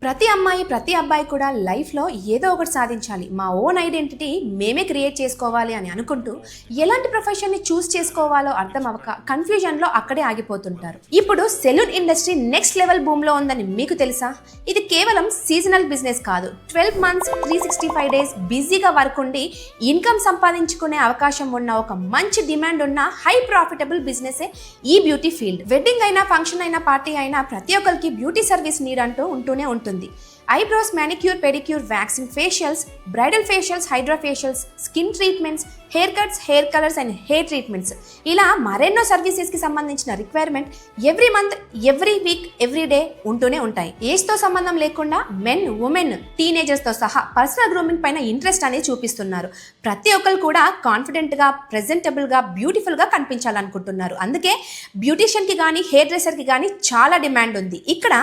ప్రతి అమ్మాయి ప్రతి అబ్బాయి కూడా లైఫ్లో ఏదో ఒకటి సాధించాలి, మా ఓన్ ఐడెంటిటీ మేమే క్రియేట్ చేసుకోవాలి అని అనుకుంటూ ఎలాంటి ప్రొఫెషన్ని చూస్ చేసుకోవాలో అర్థం అవ్వక కన్ఫ్యూజన్లో అక్కడే ఆగిపోతుంటారు. ఇప్పుడు సెలూన్ ఇండస్ట్రీ నెక్స్ట్ లెవెల్ భూమిలో ఉందని మీకు తెలుసా? ఇది కేవలం సీజనల్ బిజినెస్ కాదు. 12 months 365 days బిజీగా వర్క్ ఉండి ఇన్కమ్ సంపాదించుకునే అవకాశం ఉన్న ఒక మంచి డిమాండ్ ఉన్న హై ప్రాఫిటబుల్ బిజినెస్ ఈ బ్యూటీ ఫీల్డ్. వెడ్డింగ్ అయినా, ఫంక్షన్ అయినా, పార్టీ అయినా ప్రతి ఒక్కరికి బ్యూటీ సర్వీస్ నీడ్ అంటూ ఉంటూనే ఉంటుంది. Eyebrows, manicure, pedicure, waxing, facials, bridal facials, hydra facials, skin treatments, hair cuts, hair colours and hair treatments, ఇలా మరెన్నో సర్వీసెస్కి సంబంధించిన requirement every month, every week, every day ఉంటూనే ఉంటాయి. ఏజ్తో సంబంధం లేకుండా మెన్, ఉమెన్, టీనేజర్స్తో సహా పర్సనల్ గ్రూమింగ్ పైన ఇంట్రెస్ట్ అనేది చూపిస్తున్నారు. ప్రతి ఒక్కరు కూడా కాన్ఫిడెంట్గా, ప్రెజెంటబుల్గా, బ్యూటిఫుల్గా కనిపించాలనుకుంటున్నారు. అందుకే బ్యూటీషియన్కి కానీ, హెయిర్ డ్రెస్సర్కి కానీ చాలా డిమాండ్ ఉంది. ఇక్కడ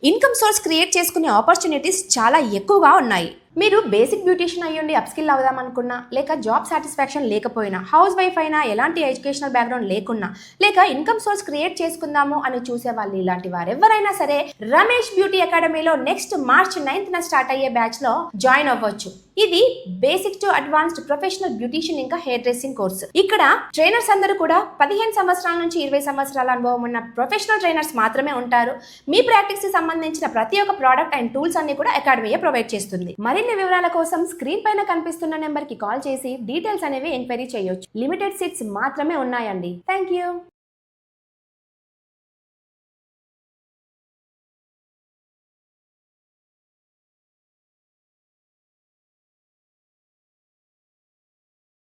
ఇన్కమ్ సోర్స్ క్రియేట్ చేసుకునే ఆపర్చునిటీస్ చాలా ఎక్కువగా ఉన్నాయి. మీరు బేసిక్ బ్యూటీషియన్ అయ్యుండి అప్స్కిల్ అవుదాం అనుకున్నా, లేక జాబ్ సాటిస్ఫాక్షన్ లేకపోయినా, హౌస్ వైఫ్ అయినా, ఎలాంటి ఎడ్యుకేషనల్ బ్యాక్గ్రౌండ్ లేకున్నా, లేక ఇన్కమ్ సోర్స్ క్రియేట్ చేసుకుందాము అని చూసే వాళ్ళు ఇలాంటి వారు ఎవరైనా సరే రమేష్ బ్యూటీ అకాడమీలో నెక్స్ట్ March 9th స్టార్ట్ అయ్యే బ్యాచ్ లో జాయిన్ అవ్వచ్చు. ఇది basic to advanced professional beautician ఇంకా హెయిర్ డ్రెస్సింగ్ కోర్సు. ఇక్కడ ట్రైనర్స్ అందరూ కూడా 15 సంవత్సరాల నుంచి 20 సంవత్సరాల అనుభవం ఉన్న ప్రొఫెషనల్ ట్రైనర్స్ మాత్రమే ఉంటారు. మీ ప్రాక్టీస్ కి సంబంధించిన ప్రతి ఒక్క ప్రోడక్ట్ అండ్ టూల్స్ అన్ని కూడా అకాడమీ ప్రొవైడ్ చేస్తుంది. మరిన్ని వివరాల కోసం స్క్రీన్ పైన కనిపిస్తున్న నెంబర్ కి కాల్ చేసి డీటెయిల్స్ అనేవి ఎంక్వైరీ చేయొచ్చు. లిమిటెడ్ సీట్స్ మాత్రమే ఉన్నాయండి. Thank you.